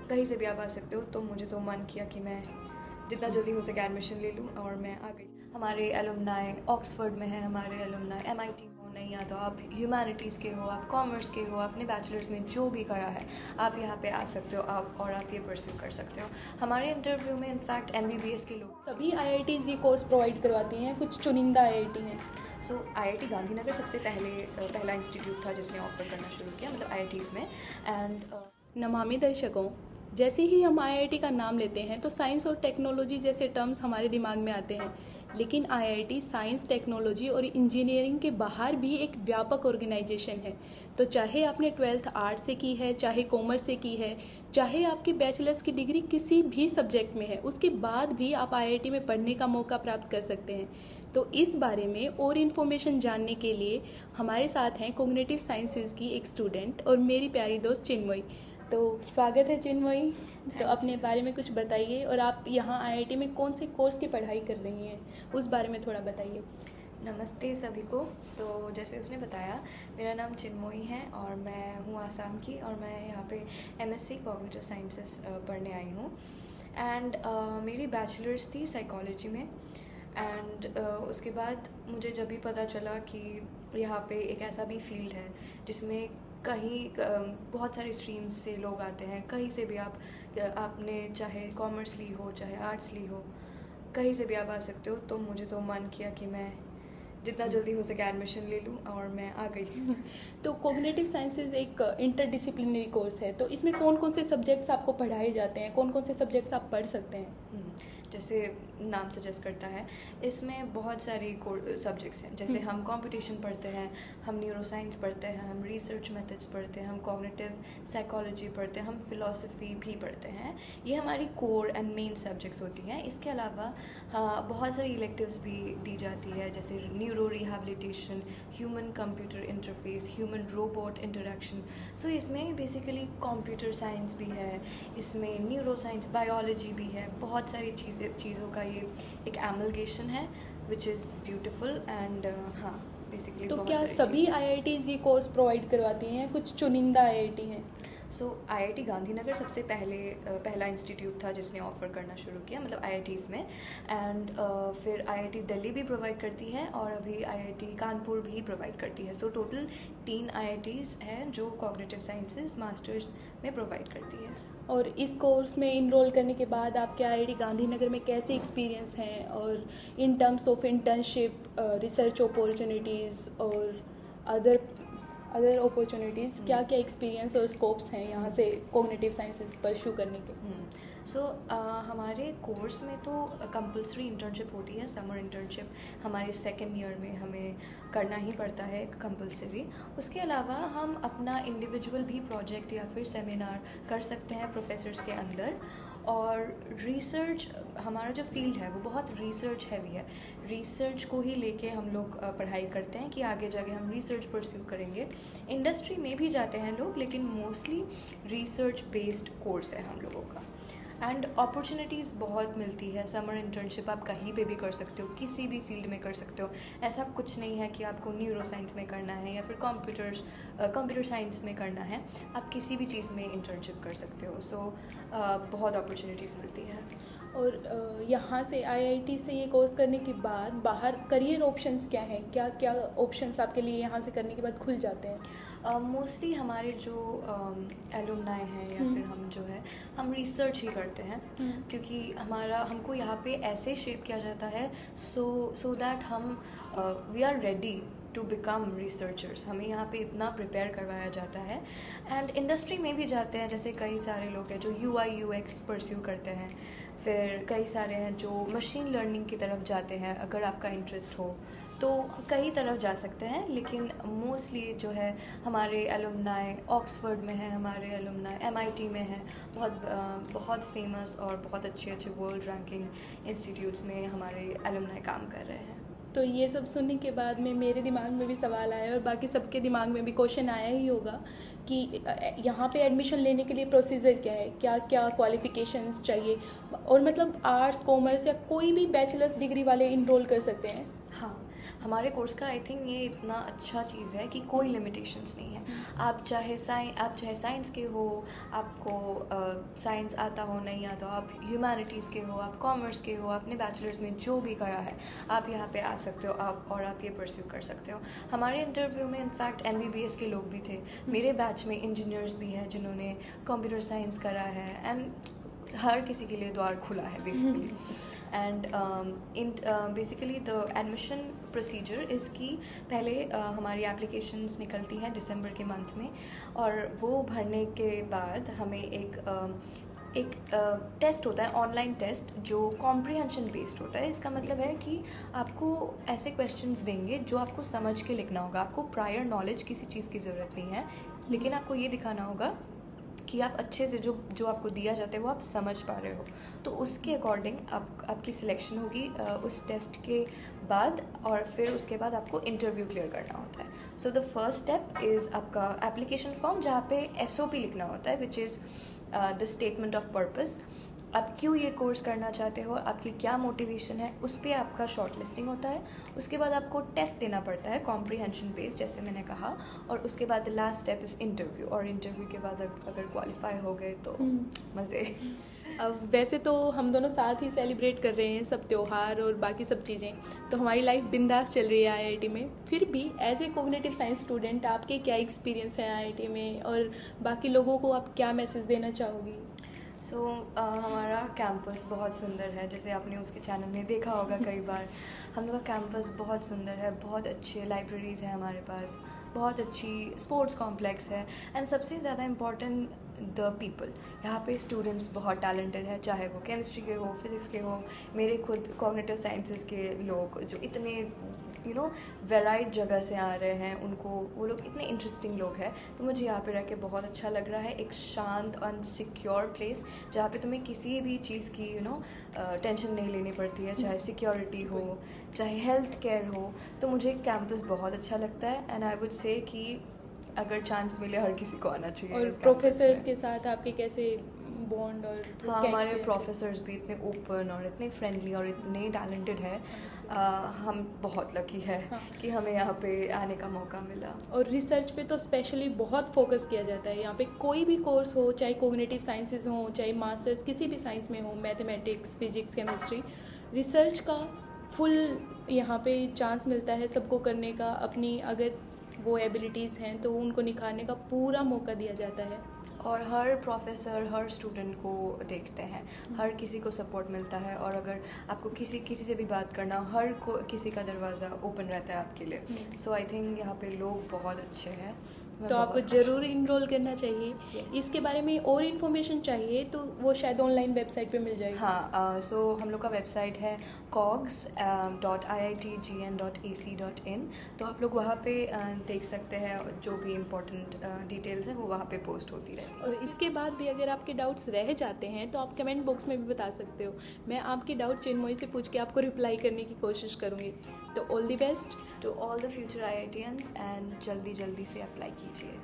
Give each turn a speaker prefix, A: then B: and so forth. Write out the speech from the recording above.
A: कहीं से भी आप आ सकते हो। तो मुझे तो मन किया कि मैं जितना जल्दी हो सके एडमिशन ले लूँ, और मैं आ गई। हमारे एलुमनाई ऑक्सफोर्ड में है, हमारे एलुमनाई MIT हो, नहीं या तो आप ह्यूमैनिटीज़ के हो, आप कॉमर्स के हो, आपने बैचलर्स में जो भी करा है आप यहाँ पे आ सकते हो, और आप ये परस्यू कर सकते हो। हमारे इंटरव्यू में इनफैक्ट MBBS के लोग
B: सभी IITs ये कोर्स प्रोवाइड करवाती हैं, कुछ चुनिंदा IIT हैं?
A: सो IIT गांधीनगर सबसे पहला इंस्टीट्यूट था जिसने ऑफर करना शुरू किया, मतलब IITs में। एंड
B: नमामि दर्शकों, जैसे ही हम IIT का नाम लेते हैं तो साइंस और टेक्नोलॉजी जैसे टर्म्स हमारे दिमाग में आते हैं, लेकिन IIT साइंस, टेक्नोलॉजी और इंजीनियरिंग के बाहर भी एक व्यापक ऑर्गेनाइजेशन है। तो चाहे आपने 12th आर्ट्स से की है, चाहे कॉमर्स से की है, चाहे आपकी बैचलर्स की डिग्री किसी भी सब्जेक्ट में है, उसके बाद भी आप IIT में पढ़ने का मौका प्राप्त कर सकते हैं। तो इस बारे में और इन्फॉर्मेशन जानने के लिए हमारे साथ हैं कॉग्निटिव साइंसेज की एक स्टूडेंट और मेरी प्यारी दोस्त चिन्मयी। तो स्वागत है चिन्मयी। तो अपने बारे में कुछ बताइए, और आप यहाँ IIT में कौन से कोर्स की पढ़ाई कर रही हैं उस बारे में थोड़ा बताइए।
A: नमस्ते सभी को। सो जैसे उसने बताया, मेरा नाम चिन्मयी है और मैं हूँ आसाम की, और मैं यहाँ पे MSc कॉग्निटिव साइंसेस पढ़ने आई हूँ। एंड मेरी बैचलर्स थी साइकोलॉजी में। एंड उसके बाद मुझे जब भी पता चला कि यहाँ पे एक ऐसा भी फील्ड है जिसमें कहीं बहुत सारे स्ट्रीम्स से लोग आते हैं, कहीं से भी आपने चाहे कॉमर्स ली हो, चाहे आर्ट्स ली हो, कहीं से भी आप आ सकते हो। तो मुझे तो मन किया कि मैं जितना जल्दी हो सके एडमिशन ले लूँ, और मैं आ गई।
B: तो कॉग्निटिव साइंसेज एक इंटरडिसिप्लिनरी कोर्स है, तो इसमें कौन कौन से सब्जेक्ट्स आपको पढ़ाए जाते हैं, कौन कौन से सब्जेक्ट्स आप पढ़ सकते हैं?
A: जैसे नाम सजेस्ट करता है, इसमें बहुत सारी सब्जेक्ट्स हैं। जैसे हम कंप्यूटेशन पढ़ते हैं, हम न्यूरोसाइंस पढ़ते हैं, हम रिसर्च मेथड्स पढ़ते हैं, हम कॉग्निटिव साइकोलॉजी पढ़ते हैं, हम फिलॉसफी भी पढ़ते हैं। ये हमारी कोर एंड मेन सब्जेक्ट्स होती हैं। इसके अलावा बहुत सारी इलेक्टिव्स भी दी जाती है, जैसे neuro rehabilitation, human computer interface, human robot interaction. So इसमें बेसिकली कंप्यूटर साइंस भी है, इसमें न्यूरो साइंस, बायोलॉजी भी है, बहुत सारी चीज़ों का ये एक एमलगेशन है, विच इज़ ब्यूटिफुल। एंड हाँ, बेसिकली
B: तो क्या सभी IITs ये कोर्स प्रोवाइड करवाती हैं, कुछ चुनिंदा IIT हैं?
A: सो IIT गांधीनगर सबसे पहला इंस्टीट्यूट था जिसने ऑफ़र करना शुरू किया, मतलब IITs में। एंड फिर IIT दिल्ली भी प्रोवाइड करती है, और अभी IIT कानपुर भी प्रोवाइड करती है। सो टोटल 3 IITs हैं जो कॉग्निटिव साइंसेज मास्टर्स में प्रोवाइड करती है।
B: और इस कोर्स में इनरोल करने के बाद आपके IIT गांधीनगर में कैसे एक्सपीरियंस हैं, और in terms of internship, research opportunities और अदर अपॉर्चुनिटीज़, क्या क्या एक्सपीरियंस और स्कोप्स हैं यहाँ से कॉग्निटिव साइंसेस परस्यू करने के?
A: सो हमारे कोर्स में तो कंपल्सरी इंटर्नशिप होती है, समर इंटर्नशिप हमारे सेकेंड ईयर में हमें करना ही पड़ता है कंपल्सरी। उसके अलावा हम अपना इंडिविजुअल भी प्रोजेक्ट या फिर सेमिनार कर सकते हैं प्रोफेसर्स के अंदर। और रिसर्च, हमारा जो फील्ड है वो बहुत रिसर्च हैवी है। रिसर्च को ही लेके हम लोग पढ़ाई करते हैं कि आगे जाके हम रिसर्च परस्यू करेंगे। इंडस्ट्री में भी जाते हैं लोग, लेकिन मोस्टली रिसर्च बेस्ड कोर्स है हम लोगों का। एंड अपॉर्चुनिटीज़ बहुत मिलती है। समर इंटर्नशिप आप कहीं पे भी कर सकते हो, किसी भी फील्ड में कर सकते हो। ऐसा कुछ नहीं है कि आपको न्यूरो साइंस में करना है या फिर कंप्यूटर साइंस में करना है, आप किसी भी चीज़ में इंटर्नशिप कर सकते हो। सो बहुत अपॉर्चुनिटीज़ मिलती है।
B: और यहाँ से IIT से ये कोर्स करने के बाद बाहर करियर ऑप्शंस क्या हैं, क्या क्या ऑप्शंस आपके लिए यहाँ से करने के बाद खुल जाते हैं?
A: मोस्टली हमारे जो एलुमनाई हैं या फिर हम जो है, हम रिसर्च ही करते हैं, क्योंकि हमको यहाँ पे ऐसे शेप किया जाता है सो दैट हम we are ready to become researchers. हमें यहाँ पे इतना प्रिपेयर करवाया जाता है। एंड इंडस्ट्री में भी जाते हैं, जैसे कई सारे लोग हैं जो UI UX परस्यू करते हैं, फिर कई सारे हैं जो मशीन लर्निंग की तरफ जाते हैं। अगर आपका इंटरेस्ट हो तो कई तरफ जा सकते हैं, लेकिन मोस्टली जो है हमारे एलुमनाई ऑक्सफोर्ड में है, हमारे एलुमनाई MIT में है, बहुत फेमस और बहुत अच्छे अच्छे वर्ल्ड रैंकिंग इंस्टीट्यूट्स में हमारे एलुमनाई काम कर रहे हैं।
B: तो ये सब सुनने के बाद में मेरे दिमाग में भी सवाल आया, और बाकी सबके दिमाग में भी क्वेश्चन आया ही होगा कि यहाँ पे एडमिशन लेने के लिए प्रोसीजर क्या है, क्या क्या क्वालिफ़िकेशंस चाहिए, और मतलब आर्ट्स, कॉमर्स या कोई भी बैचलर्स डिग्री वाले इनरोल कर सकते हैं?
A: हाँ, हमारे कोर्स का आई थिंक ये इतना अच्छा चीज़ है कि कोई लिमिटेशंस नहीं है। आप चाहे साइंस के हो, आपको साइंस आता हो नहीं आता हो, आप ह्यूमैनिटीज़ के हो, आप कॉमर्स के हो, आपने बैचलर्स में जो भी करा है आप यहाँ पे आ सकते हो, आप ये परस्यू कर सकते हो। हमारे इंटरव्यू में इनफैक्ट MBBS के लोग भी थे, मेरे बैच में इंजीनियर्स भी हैं जिन्होंने कंप्यूटर साइंस करा है, एंड हर किसी के लिए द्वार खुला है basically. And basically the admission procedure इसकी पहले हमारी एप्लीकेशंस निकलती हैं दिसंबर के मंथ में, और वो भरने के बाद हमें एक टेस्ट होता है, ऑनलाइन टेस्ट, जो कॉम्प्रिहेंशन बेस्ड होता है। इसका मतलब है कि आपको ऐसे क्वेश्चंस देंगे जो आपको समझ के लिखना होगा। आपको प्रायर नॉलेज किसी चीज़ की ज़रूरत नहीं है, लेकिन आपको ये दिखाना होगा कि आप अच्छे से जो आपको दिया जाता है वो आप समझ पा रहे हो। तो उसके अकॉर्डिंग आपकी सिलेक्शन होगी उस टेस्ट के बाद, और फिर उसके बाद आपको इंटरव्यू क्लियर करना होता है। So the first step is आपका एप्लीकेशन फॉर्म, जहाँ पे SOP लिखना होता है, which is the statement of purpose. आप क्यों ये कोर्स करना चाहते हो, आपकी क्या मोटिवेशन है, उस पर आपका शॉर्ट लिस्टिंग होता है। उसके बाद आपको टेस्ट देना पड़ता है कॉम्प्रिहेंशन बेस्ड, जैसे मैंने कहा, और उसके बाद लास्ट स्टेप इज़ इंटरव्यू। और इंटरव्यू के बाद अगर क्वालिफाई हो गए तो मज़े।
B: अब वैसे तो हम दोनों साथ ही सेलिब्रेट कर रहे हैं सब त्यौहार और बाकी सब चीज़ें, तो हमारी लाइफ बिंदास चल रही है IIT में। फिर भी as a cognitive science student आपके क्या एक्सपीरियंस है IIT में, और बाकी लोगों को आप क्या मैसेज देना चाहोगी?
A: सो हमारा कैंपस बहुत सुंदर है, जैसे आपने उसके चैनल में देखा होगा कई बार। हम लोग का कैंपस बहुत सुंदर है, बहुत अच्छे लाइब्रेरीज़ हैं हमारे पास, बहुत अच्छी स्पोर्ट्स कॉम्प्लेक्स है, एंड सबसे ज़्यादा इम्पॉर्टेंट द पीपल। यहाँ पे स्टूडेंट्स बहुत टैलेंटेड है, चाहे वो केमिस्ट्री के हो, फिज़िक्स के हो। मेरे खुद कॉग्निटिव साइंसेस के लोग जो इतने वेराइड जगह से आ रहे हैं, वो लोग इतने इंटरेस्टिंग लोग हैं। तो मुझे यहाँ पे रह के बहुत अच्छा लग रहा है। एक शांत और सिक्योर प्लेस, जहाँ पे तुम्हें किसी भी चीज़ की टेंशन नहीं लेनी पड़ती है, चाहे सिक्योरिटी हो, चाहे हेल्थ केयर हो। तो मुझे कैंपस बहुत अच्छा लगता है, एंड आई वुड से कि अगर चांस मिले हर किसी को आना चाहिए।
B: और प्रोफेसर्स के साथ आपके कैसे बॉन्ड और
A: हाँ, हमारे प्रोफेसर्स भी इतने ओपन और इतने फ्रेंडली और इतने टैलेंटेड है। हम बहुत लकी है कि हमें यहाँ पे आने का मौका मिला।
B: और रिसर्च पे तो स्पेशली बहुत फोकस किया जाता है। यहाँ पे कोई भी कोर्स हो, चाहे कोग्निटिव साइंसेज हो, चाहे मास्टर्स किसी भी साइंस में हो, मैथमेटिक्स, फिजिक्स, केमिस्ट्री, रिसर्च का फुल यहाँ पे चांस मिलता है सबको करने का। अपनी अगर वो एबिलिटीज़ हैं तो उनको निखारने का पूरा मौका दिया जाता है।
A: और हर प्रोफेसर हर स्टूडेंट को देखते हैं, हर किसी को सपोर्ट मिलता है। और अगर आपको किसी से भी बात करना हो, किसी का दरवाज़ा ओपन रहता है आपके लिए। सो आई थिंक यहाँ पे लोग बहुत अच्छे हैं,
B: तो आपको ज़रूर इनरोल करना चाहिए। इसके बारे में और इन्फॉर्मेशन चाहिए तो वो शायद ऑनलाइन वेबसाइट पे मिल जाएगी।
A: हाँ, सो हम लोग का वेबसाइट है cogs.iitgn.ac.in। तो आप लोग वहाँ पे देख सकते हैं, जो भी इम्पोर्टेंट डिटेल्स हैं वो वहाँ पे पोस्ट होती रहती है।
B: और इसके बाद भी अगर आपके डाउट्स रह जाते हैं तो आप कमेंट बॉक्स में भी बता सकते हो। मैं आपके डाउट चिन्मयी से पूछ के आपको रिप्लाई करने की कोशिश करूँगी। तो all the best
A: to all the future IITians, and जल्दी से अप्लाई कीजिए।